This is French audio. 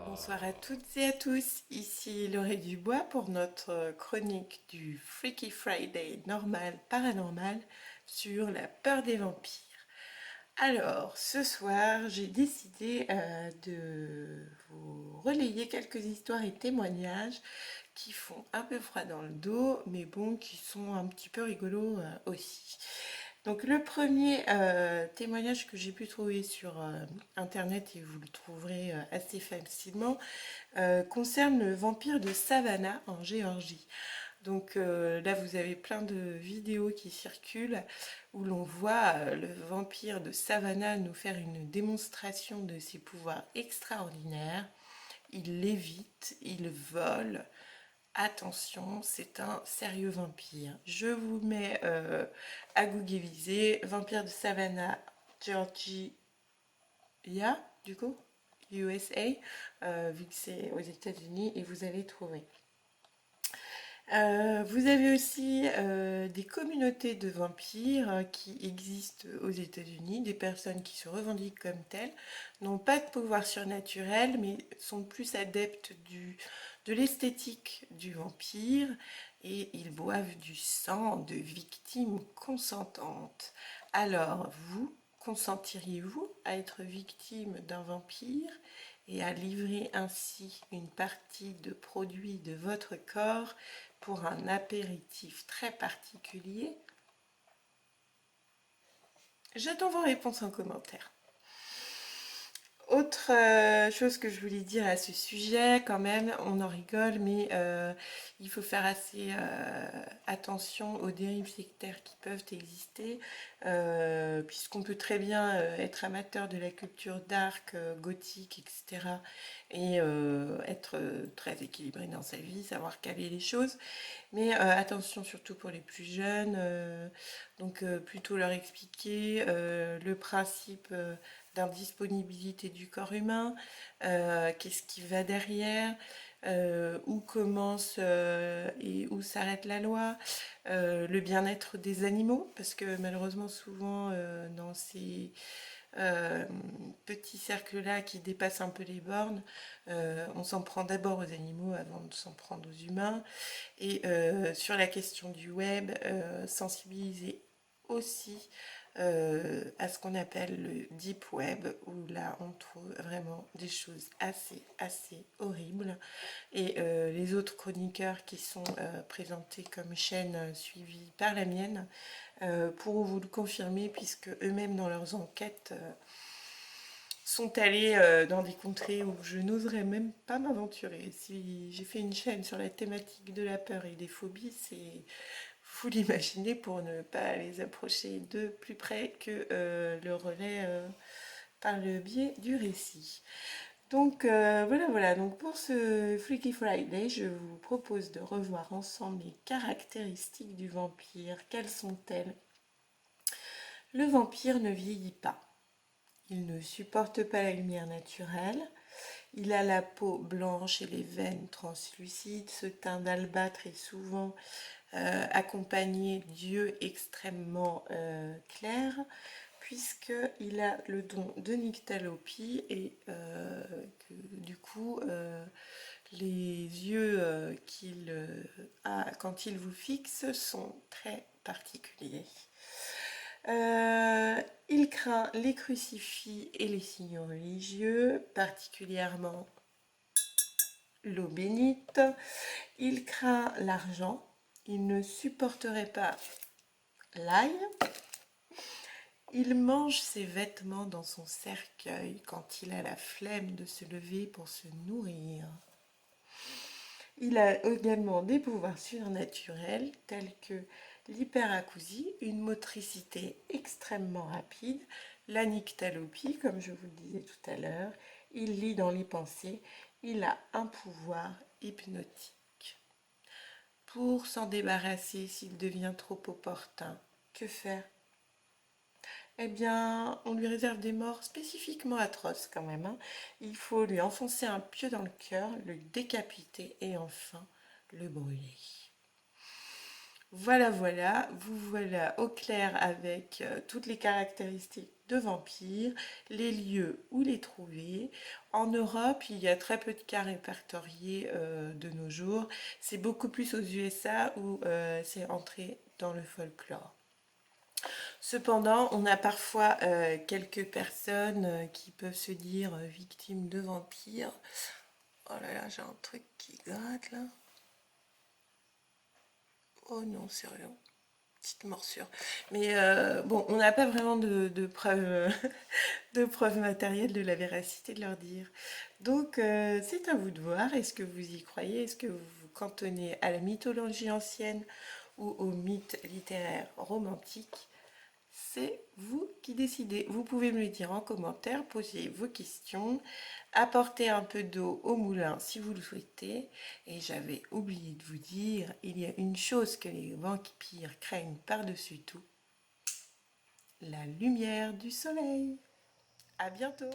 Bonsoir à toutes et à tous, ici Laurée Dubois pour notre chronique du Freaky Friday normal paranormal sur la peur des vampires. Alors, ce soir, j'ai décidé de vous relayer quelques histoires et témoignages qui font un peu froid dans le dos, mais bon, qui sont un petit peu rigolos aussi. Donc le premier témoignage que j'ai pu trouver sur internet, et vous le trouverez assez facilement, concerne le vampire de Savannah en Géorgie. Donc là, vous avez plein de vidéos qui circulent où l'on voit le vampire de Savannah nous faire une démonstration de ses pouvoirs extraordinaires. Il lévite, il vole. Attention, c'est un sérieux vampire. Je vous mets à googliser vampire de Savannah, Georgia, du coup, USA, vu que c'est aux États-Unis, et vous allez trouver. Vous avez aussi des communautés de vampires qui existent aux États-Unis, des personnes qui se revendiquent comme telles, n'ont pas de pouvoir surnaturel, mais sont plus adeptes de l'esthétique du vampire et ils boivent du sang de victimes consentantes. Alors, vous, consentiriez-vous à être victime d'un vampire et à livrer ainsi une partie de produits de votre corps pour un apéritif très particulier? J'attends vos réponses en commentaire. Autre chose que je voulais dire à ce sujet, quand même, on en rigole, mais il faut faire assez attention aux dérives sectaires qui peuvent exister, puisqu'on peut très bien être amateur de la culture dark, gothique, etc., et être très équilibré dans sa vie, savoir caler les choses. Mais attention surtout pour les plus jeunes, donc plutôt leur expliquer le principe d'indisponibilité du corps humain, qu'est-ce qui va derrière, où commence et où s'arrête la loi, le bien-être des animaux, parce que malheureusement souvent dans ces euh, petits cercles-là qui dépassent un peu les bornes, on s'en prend d'abord aux animaux avant de s'en prendre aux humains. Et sur la question du web, sensibiliser aussi à ce qu'on appelle le deep web, où là on trouve vraiment des choses assez horribles. Et les autres chroniqueurs qui sont présentés comme chaîne suivie par la mienne pourront vous le confirmer, puisque eux-mêmes dans leurs enquêtes sont allés dans des contrées où je n'oserais même pas m'aventurer. Si j'ai fait une chaîne sur la thématique de la peur et des phobies, c'est, vous l'imaginez, pour ne pas les approcher de plus près que le relais par le biais du récit. Donc voilà, donc pour ce Freaky Friday, je vous propose de revoir ensemble les caractéristiques du vampire. Quelles sont-elles? Le vampire ne vieillit pas. Il ne supporte pas la lumière naturelle. Il a la peau blanche et les veines translucides. Ce teint d'albâtre est souvent accompagné d'yeux extrêmement clairs, puisqu'il a le don de nyctalopie et que, du coup, les yeux qu'il a quand il vous fixe sont très particuliers. Il craint les crucifix et les signes religieux, particulièrement l'eau bénite. Il craint l'argent. Il ne supporterait pas l'ail. Il mange ses vêtements dans son cercueil quand il a la flemme de se lever pour se nourrir. Il a également des pouvoirs surnaturels tels que l'hyperacousie, une motricité extrêmement rapide, la nyctalopie, comme je vous le disais tout à l'heure. Il lit dans les pensées. Il a un pouvoir hypnotique. Pour s'en débarrasser s'il devient trop opportun, que faire? Eh bien, on lui réserve des morts spécifiquement atroces quand même, hein. Il faut lui enfoncer un pieu dans le cœur, le décapiter et enfin le brûler. Voilà, voilà, vous voilà au clair avec toutes les caractéristiques de vampires, les lieux où les trouver. En Europe, il y a très peu de cas répertoriés de nos jours. C'est beaucoup plus aux USA où c'est entré dans le folklore. Cependant, on a parfois quelques personnes qui peuvent se dire victimes de vampires. Oh là là, j'ai un truc qui gratte là. Oh non, c'est rien. Petite morsure. Mais bon, on n'a pas vraiment de preuves, de preuves matérielles de la véracité de leur dire. Donc, c'est à vous de voir. Est-ce que vous y croyez? Est-ce que vous vous cantonnez à la mythologie ancienne ou au mythe littéraire romantique? C'est vous qui décidez. Vous pouvez me le dire en commentaire, poser vos questions, apporter un peu d'eau au moulin si vous le souhaitez. Et j'avais oublié de vous dire, il y a une chose que les vampires craignent par-dessus tout, la lumière du soleil. À bientôt!